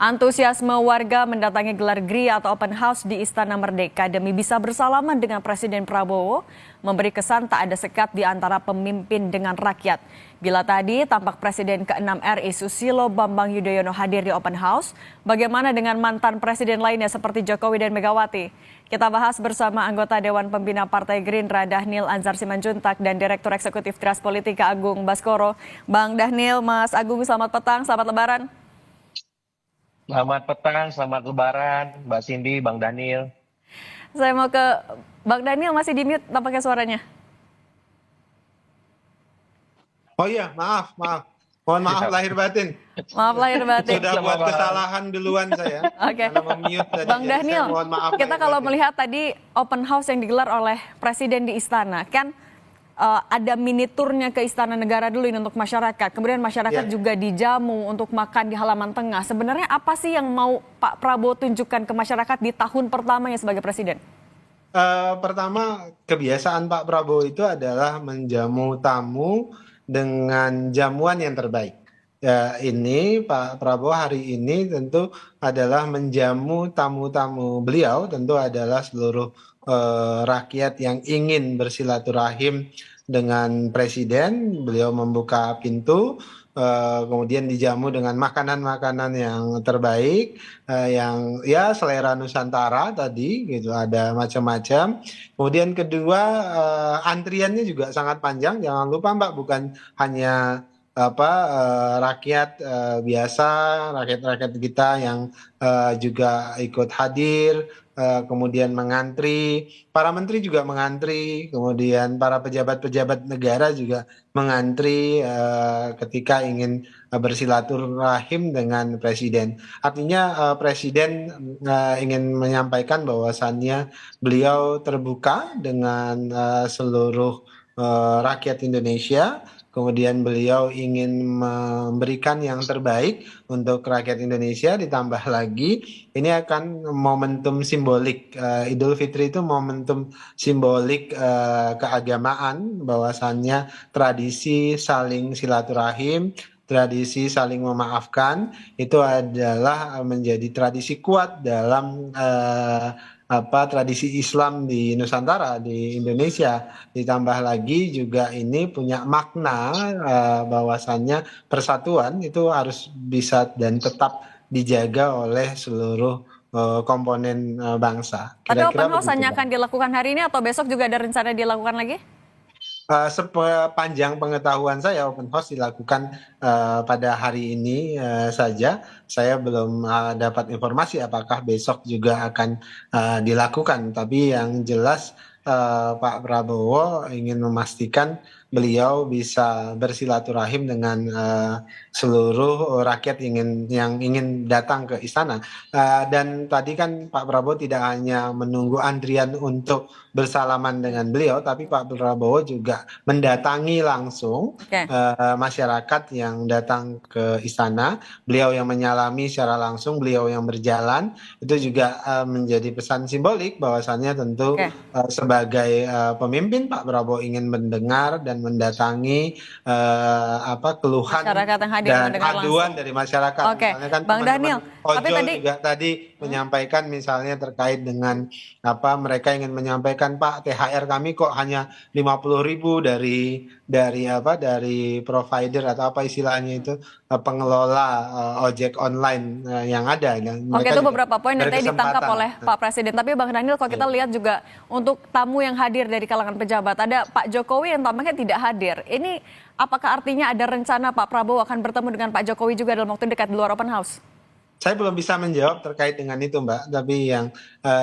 Antusiasme warga mendatangi gelar GRIA atau Open House di Istana Merdeka demi bisa bersalaman dengan Presiden Prabowo memberi kesan tak ada sekat di antara pemimpin dengan rakyat. Bila tadi tampak Presiden ke-6 RI Susilo Bambang Yudhoyono hadir di Open House, bagaimana dengan mantan presiden lainnya seperti Jokowi dan Megawati? Kita bahas bersama anggota Dewan Pembina Partai Gerindra Dhanil Anzar Simanjuntak dan Direktur Eksekutif Tras Politika Agung Baskoro. Bang Dhanil, Mas Agung, selamat petang, selamat lebaran. Selamat petang, selamat lebaran, Mbak Cindy, Bang Dhanil. Saya mau ke Bang Dhanil, masih di mute tampaknya suaranya. Oh iya, maaf. Mohon maaf lahir batin. Maaf lahir batin. Sudah buat kesalahan duluan saya. Oke. Karena mem-mute tadi. Bang Dhanil, Mohon maaf. kita kalau melihat tadi open house yang digelar oleh Presiden di Istana, kan ada mini turnya ke Istana Negara dulu ini untuk masyarakat. Kemudian masyarakat juga dijamu untuk makan di halaman tengah. Sebenarnya apa sih yang mau Pak Prabowo tunjukkan ke masyarakat di tahun pertamanya sebagai Presiden? Pertama, kebiasaan Pak Prabowo itu adalah menjamu tamu dengan jamuan yang terbaik. Ya, ini Pak Prabowo hari ini tentu adalah menjamu tamu-tamu beliau, tentu adalah seluruh rakyat yang ingin bersilaturahim dengan Presiden. Beliau membuka pintu, kemudian dijamu dengan makanan-makanan yang terbaik, yang ya selera Nusantara tadi gitu, ada macam-macam. Kemudian kedua, antriannya juga sangat panjang. Jangan lupa Mbak, bukan hanya rakyat biasa, rakyat-rakyat kita yang juga ikut hadir, kemudian mengantri, para menteri juga mengantri, kemudian para pejabat-pejabat negara juga mengantri ketika ingin bersilaturahim dengan Presiden. Artinya Presiden ingin menyampaikan bahwasannya beliau terbuka dengan seluruh rakyat Indonesia. Kemudian beliau ingin memberikan yang terbaik untuk rakyat Indonesia, ditambah lagi ini akan momentum simbolik. Idul Fitri itu momentum simbolik keagamaan, bahwasannya tradisi saling silaturahim, tradisi saling memaafkan itu adalah menjadi tradisi kuat dalam tradisi Islam di Nusantara, di Indonesia. Ditambah lagi juga ini punya makna bahwasannya persatuan itu harus bisa dan tetap dijaga oleh seluruh komponen bangsa. Tapi open house hanya akan dilakukan hari ini atau besok juga ada rencana dilakukan lagi? Sepanjang pengetahuan saya, open house dilakukan pada hari ini saja. Saya belum dapat informasi apakah besok juga akan dilakukan. Tapi yang jelas Pak Prabowo ingin memastikan beliau bisa bersilaturahim dengan seluruh rakyat yang ingin datang ke istana. Dan tadi kan Pak Prabowo tidak hanya menunggu antrian untuk bersalaman dengan beliau, tapi Pak Prabowo juga mendatangi langsung masyarakat yang datang ke istana. Beliau yang menyalami secara langsung, beliau yang berjalan. Itu juga menjadi pesan simbolik bahwasannya tentu sebagai pemimpin Pak Prabowo ingin mendengar dan mendatangi keluhan dan aduan dari masyarakat. Misalnya kan Bang Dhanil, tapi tadi menyampaikan misalnya terkait dengan mereka ingin menyampaikan, Pak, THR kami kok hanya 50.000 dari provider atau apa istilahnya itu, pengelola ojek online yang ada. Oke, itu beberapa poin nanti ditangkap oleh Pak Presiden. Tapi Bang Dhanil, kalau kita lihat juga untuk tamu yang hadir dari kalangan pejabat, ada Pak Jokowi yang tampaknya tidak hadir. Ini apakah artinya ada rencana Pak Prabowo akan bertemu dengan Pak Jokowi juga dalam waktu dekat di luar open house? Saya belum bisa menjawab terkait dengan itu, Mbak. Tapi yang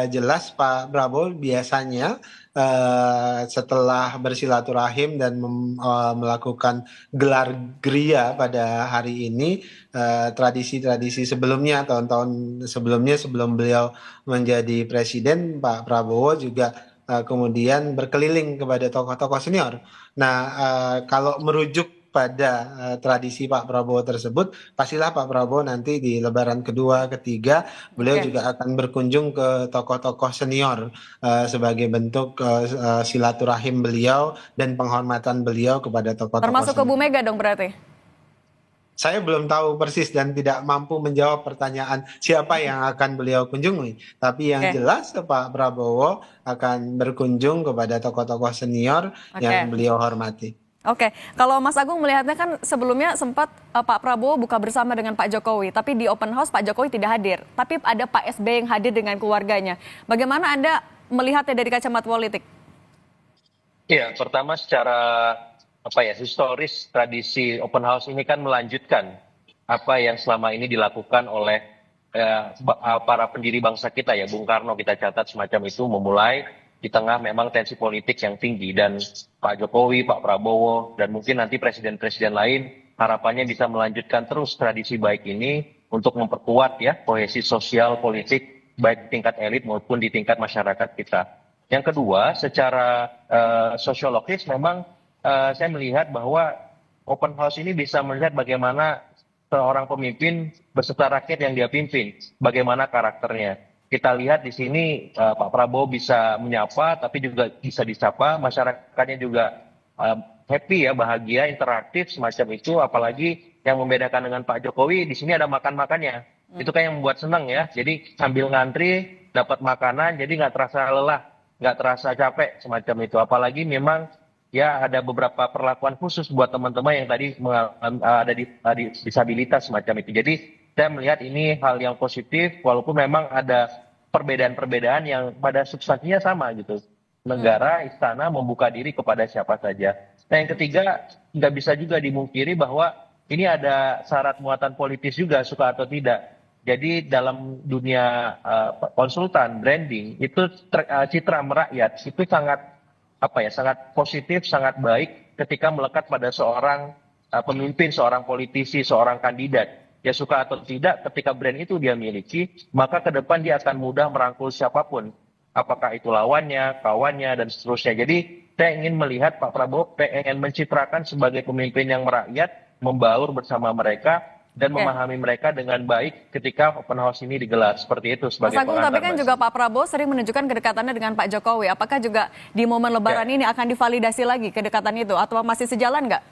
jelas Pak Prabowo biasanya setelah bersilaturahim dan melakukan gelar GRIA pada hari ini, tradisi-tradisi sebelumnya, tahun-tahun sebelumnya sebelum beliau menjadi presiden, Pak Prabowo juga kemudian berkeliling kepada tokoh-tokoh senior. Nah, kalau merujuk pada tradisi Pak Prabowo tersebut, pastilah Pak Prabowo nanti di Lebaran kedua, ketiga, beliau juga akan berkunjung ke tokoh-tokoh senior sebagai bentuk silaturahim beliau dan penghormatan beliau kepada tokoh-tokoh. Termasuk ke Bu Mega dong berarti? Saya belum tahu persis dan tidak mampu menjawab pertanyaan siapa yang akan beliau kunjungi. Tapi yang Oke, jelas Pak Prabowo akan berkunjung kepada tokoh-tokoh senior yang oke. beliau hormati. Oke, kalau Mas Agung melihatnya kan sebelumnya sempat Pak Prabowo buka bersama dengan Pak Jokowi, tapi di open house Pak Jokowi tidak hadir, tapi ada Pak SBY yang hadir dengan keluarganya. Bagaimana Anda melihatnya dari kacamata politik? Ya, pertama secara apa ya historis tradisi open house ini kan melanjutkan apa yang selama ini dilakukan oleh para pendiri bangsa kita ya, Bung Karno kita catat semacam itu memulai di tengah memang tensi politik yang tinggi dan Pak Jokowi, Pak Prabowo dan mungkin nanti presiden-presiden lain harapannya bisa melanjutkan terus tradisi baik ini untuk memperkuat ya kohesi sosial politik baik di tingkat elit maupun di tingkat masyarakat kita. Yang kedua, secara sosiologis memang saya melihat bahwa open house ini bisa melihat bagaimana seorang pemimpin beserta rakyat yang dia pimpin, bagaimana karakternya. Kita lihat di sini Pak Prabowo bisa menyapa, tapi juga bisa disapa, masyarakatnya juga happy ya, bahagia, interaktif semacam itu. Apalagi yang membedakan dengan Pak Jokowi, di sini ada makan-makannya. Itu kan yang membuat senang ya. Jadi sambil ngantri dapat makanan, jadi nggak terasa lelah, nggak terasa capek semacam itu. Apalagi memang ya ada beberapa perlakuan khusus buat teman-teman yang tadi ada di disabilitas semacam itu. Jadi saya melihat ini hal yang positif walaupun memang ada perbedaan-perbedaan yang pada substansinya sama gitu. Negara, istana membuka diri kepada siapa saja. Nah yang ketiga nggak bisa juga dimungkiri bahwa ini ada syarat muatan politis juga suka atau tidak. Jadi dalam dunia konsultan branding itu citra merakyat itu sangat apa ya sangat positif, sangat baik ketika melekat pada seorang pemimpin, seorang politisi, seorang kandidat. Ya suka atau tidak, ketika brand itu dia miliki, maka ke depan dia akan mudah merangkul siapapun. Apakah itu lawannya, kawannya, dan seterusnya. Jadi saya ingin melihat Pak Prabowo pengen mencitrakan sebagai pemimpin yang merakyat, membaur bersama mereka, dan Oke. memahami mereka dengan baik ketika open house ini digelar. Seperti itu Mas sebagai Agung, tapi pengantar. kan Mas. juga Pak Prabowo sering menunjukkan kedekatannya dengan Pak Jokowi. Apakah juga di momen Lebaran Ya. ini akan divalidasi lagi kedekatan itu, atau masih sejalan nggak?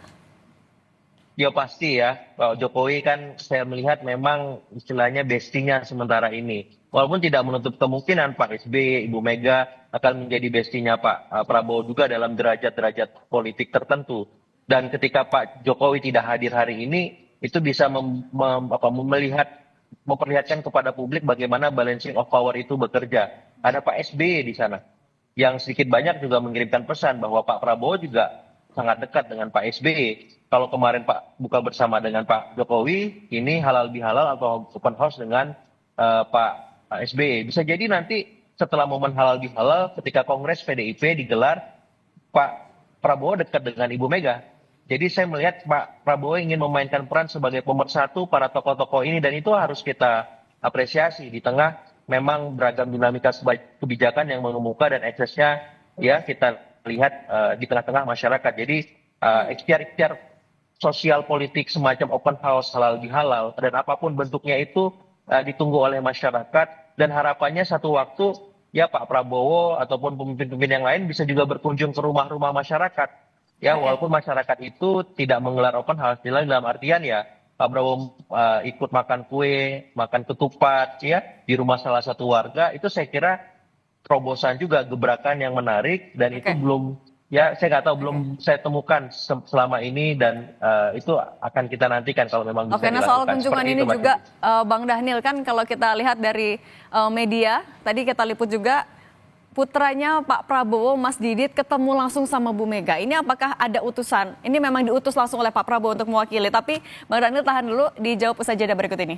Ya pasti ya, Pak Jokowi kan saya melihat memang istilahnya bestinya sementara ini. Walaupun tidak menutup kemungkinan Pak SBY, Ibu Mega akan menjadi bestinya Pak Prabowo juga dalam derajat-derajat politik tertentu. Dan ketika Pak Jokowi tidak hadir hari ini, itu bisa memperlihatkan kepada publik bagaimana balancing of power itu bekerja. Ada Pak SBY di sana yang sedikit banyak juga mengirimkan pesan bahwa Pak Prabowo juga sangat dekat dengan Pak SBY. Kalau kemarin Pak buka bersama dengan Pak Jokowi, ini halal bihalal atau open house dengan Pak SBY. Bisa jadi nanti setelah momen halal bihalal ketika Kongres PDIP digelar, Pak Prabowo dekat dengan Ibu Mega. Jadi saya melihat Pak Prabowo ingin memainkan peran sebagai pemersatu para tokoh-tokoh ini dan itu harus kita apresiasi di tengah memang beragam dinamika kebijakan yang mengemuka dan eksesnya ya kita lihat di tengah-tengah masyarakat. Jadi ikhtiar-ikhtiar sosial politik semacam open house, halal bihalal dan apapun bentuknya itu ditunggu oleh masyarakat dan harapannya satu waktu ya Pak Prabowo ataupun pemimpin-pemimpin yang lain bisa juga berkunjung ke rumah-rumah masyarakat. Ya Oke. walaupun masyarakat itu tidak menggelar open house, dalam artian ya Pak Prabowo ikut makan kue, makan ketupat ya di rumah salah satu warga itu saya kira terobosan juga gebrakan yang menarik dan itu Oke. belum ya saya nggak tahu belum saya temukan selama ini dan itu akan kita nantikan kalau memang bisa Oke, nah soal dilakukan. kunjungan Seperti ini itu, Mbak juga Cindy. Bang Dhanil kan kalau kita lihat dari media, tadi kita liput juga putranya Pak Prabowo, Mas Didit ketemu langsung sama Bu Mega. Ini apakah ada utusan? Ini memang diutus langsung oleh Pak Prabowo untuk mewakili, tapi Bang Dhanil tahan dulu, dijawab usai jeda berikut ini.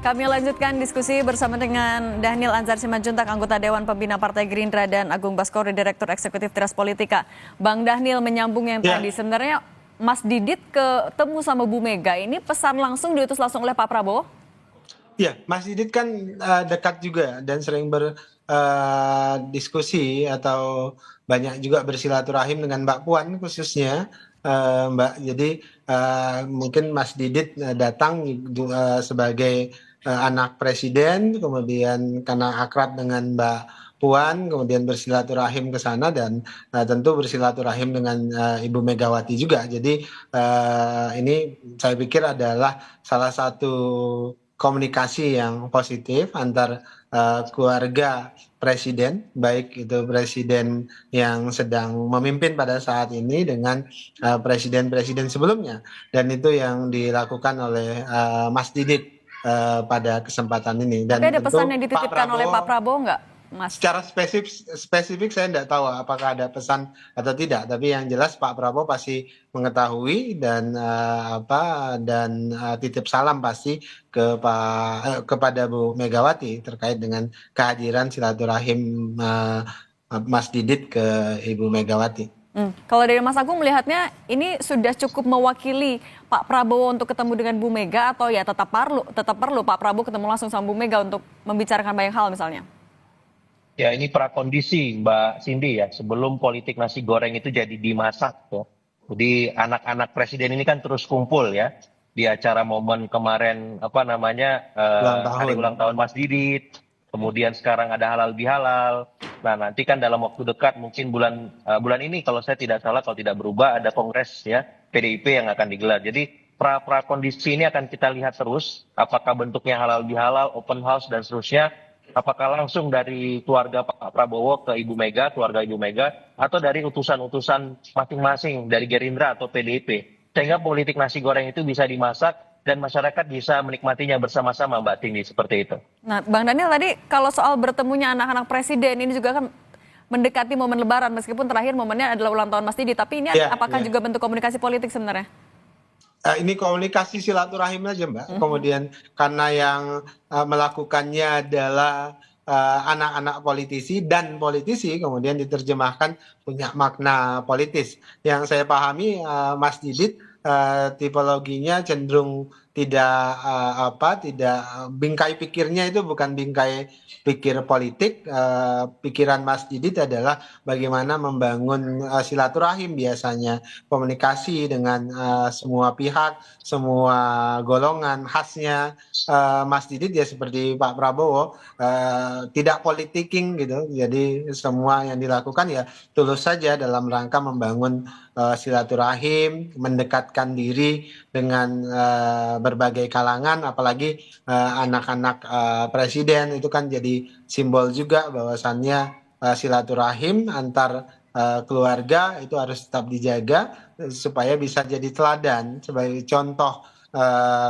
Kami lanjutkan diskusi bersama dengan Dhanil Anzar Simanjuntak, anggota Dewan Pembina Partai Gerindra, dan Agung Baskoro, Direktur Eksekutif Tras Politika. Bang Dhanil menyambung yang Ya. tadi, sebenarnya Mas Didit ketemu sama Bu Mega, ini pesan langsung diutus langsung oleh Pak Prabowo? Ya, Mas Didit kan dekat juga dan sering berdiskusi atau banyak juga bersilaturahim dengan Mbak Puan khususnya, Mbak. Jadi mungkin Mas Didit datang sebagai anak presiden, kemudian karena akrab dengan Mbak Puan, kemudian bersilaturahim ke sana dan tentu bersilaturahim dengan Ibu Megawati juga. Jadi ini saya pikir adalah salah satu komunikasi yang positif antar keluarga presiden, baik itu presiden yang sedang memimpin pada saat ini dengan presiden-presiden sebelumnya, dan itu yang dilakukan oleh Mas Didit pada kesempatan ini. Dan Tapi ada pesan tentu yang Pak dititipkan oleh Pak Prabowo nggak, Mas? secara spesifik saya tidak tahu apakah ada pesan atau tidak, tapi yang jelas Pak Prabowo pasti mengetahui dan titip salam pasti kepada Bu Megawati terkait dengan kehadiran silaturahim Mas Didit ke Ibu Megawati. Kalau dari Mas Agung melihatnya ini sudah cukup mewakili Pak Prabowo untuk ketemu dengan Bu Mega, atau ya tetap perlu Pak Prabowo ketemu langsung sama Bu Mega untuk membicarakan banyak hal misalnya? Ya, ini prakondisi Mbak Cindy ya, sebelum politik nasi goreng itu jadi dimasak ya. Jadi anak-anak presiden ini kan terus kumpul ya di acara momen kemarin hari ulang tahun Mas Didit, kemudian sekarang ada halal bihalal. Nah, nanti kan dalam waktu dekat mungkin bulan ini kalau saya tidak salah, kalau tidak berubah ada kongres ya PDIP yang akan digelar. Jadi prakondisi ini akan kita lihat terus apakah bentuknya halal bihalal, open house dan seterusnya. Apakah langsung dari keluarga Pak Prabowo ke Ibu Mega, keluarga Ibu Mega, atau dari utusan-utusan masing-masing dari Gerindra atau PDIP. Sehingga politik nasi goreng itu bisa dimasak dan masyarakat bisa menikmatinya bersama-sama, Mbak Cindy, seperti itu. Nah, Bang Daniel tadi kalau soal bertemunya anak-anak presiden ini juga kan mendekati momen Lebaran, meskipun terakhir momennya adalah ulang tahun Mas Didi, tapi ini apakah juga bentuk komunikasi politik sebenarnya? Ini komunikasi silaturahim aja, Mbak. Kemudian karena yang melakukannya adalah anak-anak politisi dan politisi, kemudian diterjemahkan punya makna politis. Yang saya pahami Mas Didit tipologinya cenderung tidak bingkai pikirnya itu bukan bingkai pikir politik. Pikiran Mas Didit adalah bagaimana membangun silaturahim, biasanya komunikasi dengan semua pihak, semua golongan. Khasnya Mas Didit ya seperti Pak Prabowo, tidak politiking gitu. Jadi semua yang dilakukan ya tulus saja dalam rangka membangun silaturahim, mendekatkan diri dengan berbagai kalangan, apalagi anak-anak presiden itu kan jadi simbol juga bahwasannya silaturahim antar keluarga itu harus tetap dijaga supaya bisa jadi teladan sebagai contoh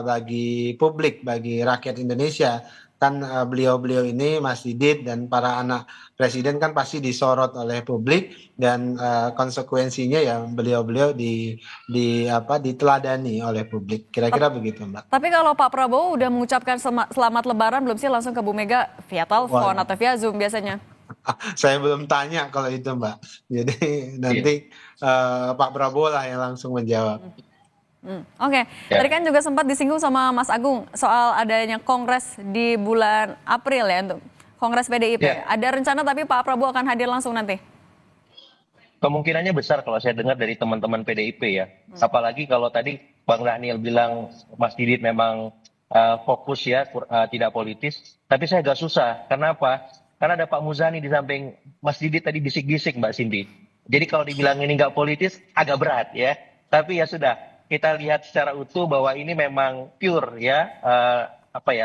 bagi publik, bagi rakyat Indonesia. Kan beliau-beliau ini Mas Didit dan para anak presiden kan pasti disorot oleh publik, dan konsekuensinya ya beliau-beliau diteladani oleh publik. Kira-kira begitu, Mbak. Tapi kalau Pak Prabowo udah mengucapkan selamat Lebaran belum sih langsung ke Bu Mega via telepon atau via Zoom biasanya? Saya belum tanya kalau itu, Mbak. Jadi nanti Pak Prabowo lah yang langsung menjawab. Oke. Tadi kan juga sempat disinggung sama Mas Agung soal adanya kongres di bulan April ya untuk kongres PDIP. Ada rencana tapi Pak Prabowo akan hadir langsung nanti? Kemungkinannya besar kalau saya dengar dari teman-teman PDIP ya. Apalagi kalau tadi Bang Daniel bilang Mas Didit memang fokus ya, tidak politis. Tapi saya agak susah. Kenapa? Karena ada Pak Muzani di samping Mas Didit tadi bisik-bisik, Mbak Cindy. Jadi kalau dibilang ini nggak politis agak berat ya. Tapi ya sudah. Kita lihat secara utuh bahwa ini memang pure ya,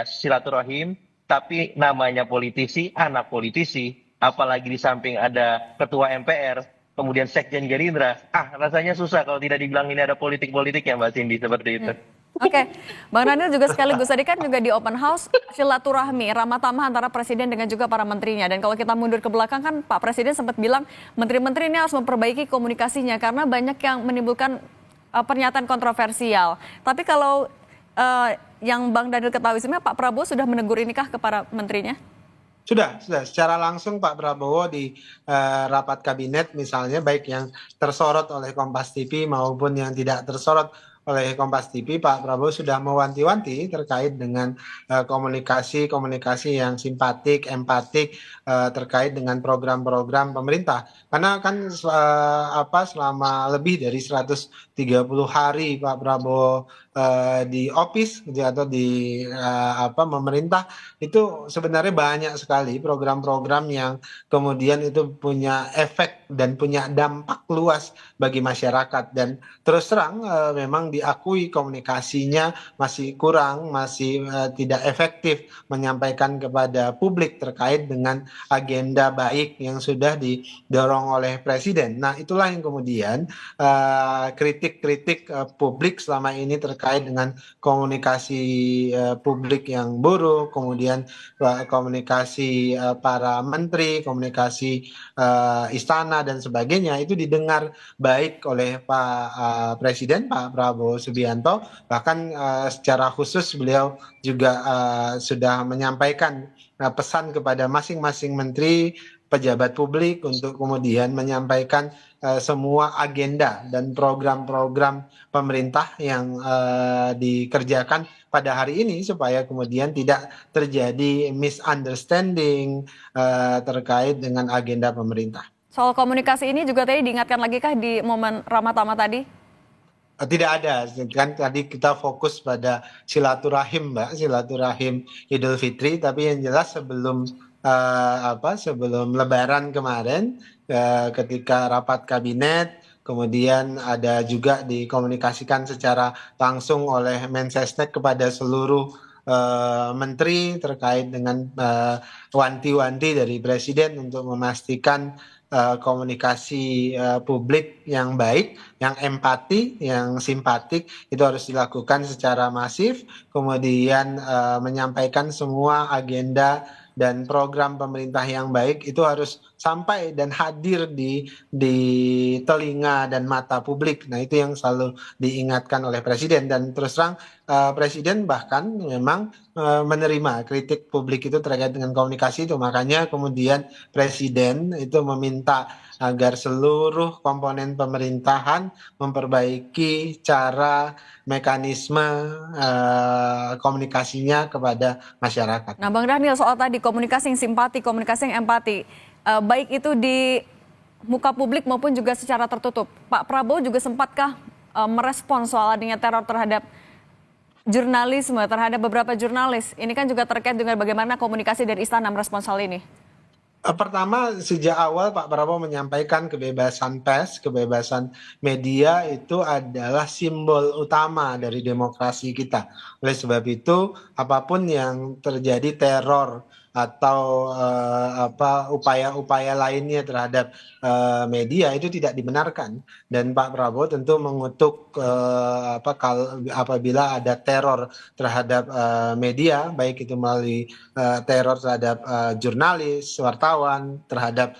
silaturahim, tapi namanya politisi, anak politisi, apalagi di samping ada ketua MPR, kemudian sekjen Gerindra, rasanya susah kalau tidak dibilang ini ada politik-politik ya Mbak Cindy, seperti itu. Oke, Bang Daniel juga sekaligus tadi kan juga di open house silaturahmi ramah tamah antara presiden dengan juga para menterinya. Dan kalau kita mundur ke belakang kan Pak Presiden sempat bilang menteri-menteri ini harus memperbaiki komunikasinya karena banyak yang menimbulkan pernyataan kontroversial. Tapi kalau yang Bang Daniel ketahui sebenarnya Pak Prabowo sudah menegur inikah ke para menterinya? Sudah. Secara langsung Pak Prabowo di rapat kabinet misalnya, baik yang tersorot oleh Kompas TV maupun yang tidak tersorot oleh Kompas TV, Pak Prabowo sudah mewanti-wanti terkait dengan komunikasi yang simpatik, empatik terkait dengan program-program pemerintah. Karena kan selama lebih dari 130 hari Pak Prabowo di office gitu, atau di pemerintah itu sebenarnya banyak sekali program-program yang kemudian itu punya efek dan punya dampak luas bagi masyarakat, dan terus terang memang diakui komunikasinya masih kurang, masih tidak efektif menyampaikan kepada publik terkait dengan agenda baik yang sudah didorong oleh presiden. Nah, itulah yang kemudian kritik-kritik publik selama ini terkait dengan komunikasi publik yang buruk, kemudian komunikasi para menteri, komunikasi istana dan sebagainya itu didengar baik oleh Pak Presiden Pak Prabowo Subianto, bahkan secara khusus beliau juga sudah menyampaikan pesan kepada masing-masing menteri, pejabat publik untuk kemudian menyampaikan semua agenda dan program-program pemerintah yang dikerjakan pada hari ini supaya kemudian tidak terjadi misunderstanding terkait dengan agenda pemerintah. Soal komunikasi ini juga tadi diingatkan lagi kah di momen Ramadhan tadi? Tidak ada, kan tadi kita fokus pada silaturahim, Mbak, silaturahim Idul Fitri. Tapi yang jelas sebelum Lebaran kemarin, ketika rapat kabinet, kemudian ada juga dikomunikasikan secara langsung oleh Mensesnek kepada seluruh menteri terkait dengan wanti-wanti dari Presiden untuk memastikan komunikasi publik yang baik, yang empati, yang simpatik itu harus dilakukan secara masif, kemudian menyampaikan semua agenda dan program pemerintah yang baik itu harus sampai dan hadir di telinga dan mata publik. Nah, itu yang selalu diingatkan oleh Presiden, dan terus terang Presiden bahkan memang menerima kritik publik itu terkait dengan komunikasi itu. Makanya kemudian Presiden itu meminta agar seluruh komponen pemerintahan memperbaiki cara mekanisme komunikasinya kepada masyarakat. Nah, Bang Daniel, soal tadi komunikasi yang simpati, komunikasi yang empati, baik itu di muka publik maupun juga secara tertutup. Pak Prabowo juga sempatkah merespon soal adanya teror terhadap jurnalisme, terhadap beberapa jurnalis? Ini kan juga terkait dengan bagaimana komunikasi dari istana merespons hal ini. Pertama, sejak awal Pak Prabowo menyampaikan kebebasan pers, kebebasan media itu adalah simbol utama dari demokrasi kita. Oleh sebab itu, apapun yang terjadi teror atau upaya-upaya lainnya terhadap media itu tidak dibenarkan, dan Pak Prabowo tentu mengutuk apabila ada teror terhadap media, baik itu melalui teror terhadap jurnalis, wartawan, terhadap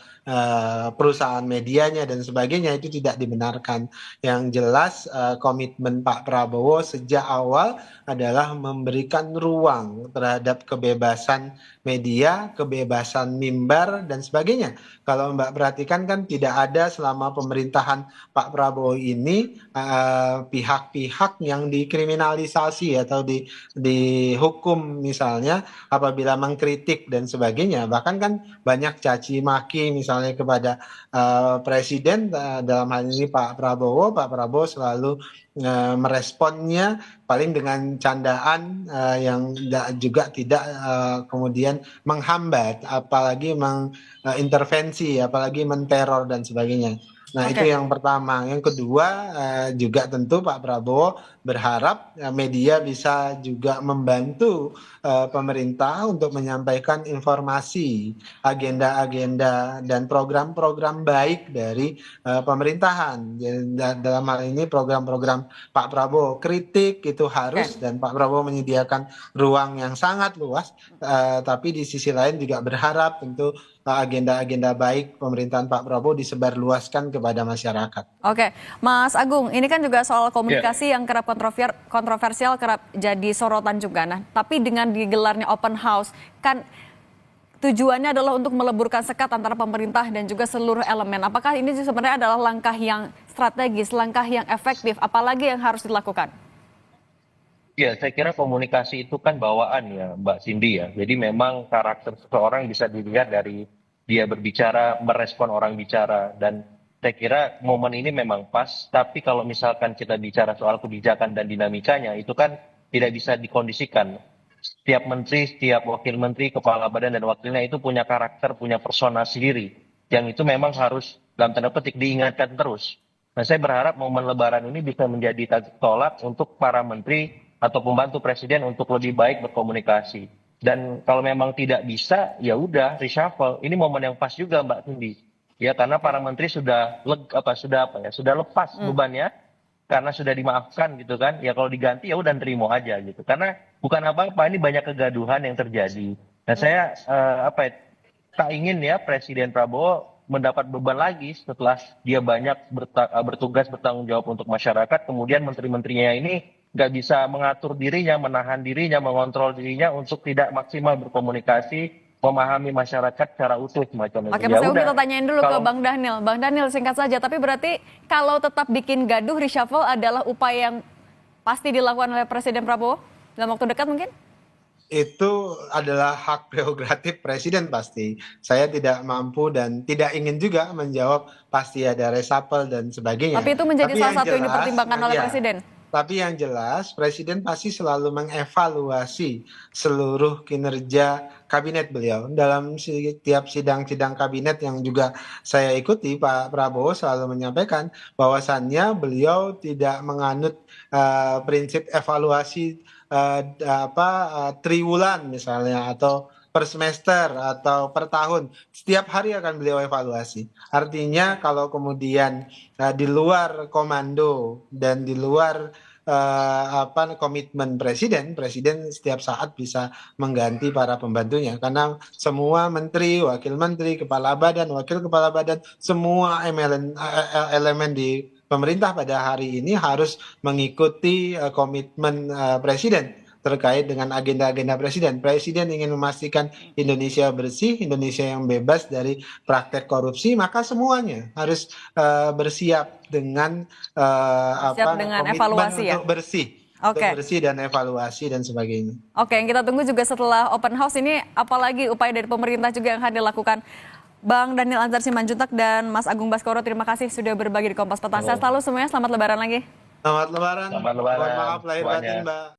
perusahaan medianya dan sebagainya, itu tidak dibenarkan. Yang jelas komitmen Pak Prabowo sejak awal adalah memberikan ruang terhadap kebebasan media, kebebasan mimbar dan sebagainya. Kalau Mbak perhatikan kan tidak ada selama pemerintahan Pak Prabowo ini pihak-pihak yang dikriminalisasi atau dihukum misalnya apabila mengkritik dan sebagainya. Bahkan kan banyak caci maki misalnya kepada Presiden, dalam hal ini Pak Prabowo. Pak Prabowo selalu meresponnya paling dengan candaan yang juga tidak kemudian menghambat, apalagi mengintervensi, apalagi menteror dan sebagainya. Nah, itu yang pertama. Yang kedua, juga tentu Pak Prabowo berharap media bisa juga membantu pemerintah untuk menyampaikan informasi, agenda-agenda dan program-program baik dari pemerintahan. Dalam hal ini program-program Pak Prabowo, kritik itu harus, dan Pak Prabowo menyediakan ruang yang sangat luas, tapi di sisi lain juga berharap tentu agenda-agenda baik pemerintahan Pak Prabowo disebarluaskan kepada masyarakat. Oke, Mas Agung, ini kan juga soal komunikasi yang kerap kontroversial, kerap jadi sorotan juga. Nah, tapi dengan digelarnya open house, kan tujuannya adalah untuk meleburkan sekat antara pemerintah dan juga seluruh elemen. Apakah ini sebenarnya adalah langkah yang strategis, langkah yang efektif, apalagi yang harus dilakukan? Ya, saya kira komunikasi itu kan bawaan ya, Mbak Cindy ya. Jadi memang karakter seseorang bisa dilihat dari dia berbicara, merespon orang bicara, dan saya kira momen ini memang pas, tapi kalau misalkan kita bicara soal kebijakan dan dinamikanya, itu kan tidak bisa dikondisikan. Setiap menteri, setiap wakil menteri, kepala badan dan wakilnya itu punya karakter, punya persona sendiri. Yang itu memang harus dalam tanda petik diingatkan terus. Nah, saya berharap momen Lebaran ini bisa menjadi tolak untuk para menteri atau pembantu presiden untuk lebih baik berkomunikasi. Dan kalau memang tidak bisa, ya udah reshuffle. Ini momen yang pas juga, Mbak Cindy. Ya, karena para menteri sudah lepas bebannya karena sudah dimaafkan gitu kan. Ya kalau diganti ya udah terima aja gitu. Karena bukan apa-apa, ini banyak kegaduhan yang terjadi. Nah, saya tak ingin ya Presiden Prabowo mendapat beban lagi setelah dia banyak bertugas bertanggung jawab untuk masyarakat, kemudian menteri-menterinya ini nggak bisa mengatur dirinya, menahan dirinya, mengontrol dirinya untuk tidak maksimal berkomunikasi, memahami masyarakat secara utuh semacam itu. Oke, Mas Agung, kita tanyain dulu ke Bang Dhanil. Bang Dhanil, singkat saja, tapi berarti kalau tetap bikin gaduh, reshuffle adalah upaya yang pasti dilakukan oleh Presiden Prabowo dalam waktu dekat mungkin? Itu adalah hak prerogatif presiden pasti. Saya tidak mampu dan tidak ingin juga menjawab pasti ada reshuffle dan sebagainya. Tapi itu menjadi salah satu yang jelas, dipertimbangkan oleh Presiden. Tapi yang jelas presiden pasti selalu mengevaluasi seluruh kinerja kabinet beliau. Dalam setiap sidang-sidang kabinet yang juga saya ikuti, Pak Prabowo selalu menyampaikan bahwasannya beliau tidak menganut prinsip evaluasi triwulan misalnya atau per semester atau per tahun. Setiap hari akan beliau evaluasi. Artinya kalau kemudian di luar komando dan di luar komitmen presiden setiap saat bisa mengganti para pembantunya karena semua menteri, wakil menteri, kepala badan, wakil kepala badan, semua elemen di pemerintah pada hari ini harus mengikuti komitmen presiden terkait dengan agenda-agenda presiden. Presiden ingin memastikan Indonesia bersih, Indonesia yang bebas dari praktek korupsi, maka semuanya harus bersiap dengan dengan komitmen evaluasi untuk bersih. Oke. Untuk bersih dan evaluasi dan sebagainya. Oke, yang kita tunggu juga setelah open house ini, apalagi upaya dari pemerintah juga yang akan dilakukan. Bang Dhanil Anzar Simanjuntak dan Mas Agung Baskoro, terima kasih sudah berbagi di Kompas Petang. Sehat selalu semuanya, selamat Lebaran lagi. Selamat Lebaran. Selamat Lebaran. Mohon maaf lahir batin, Mbak.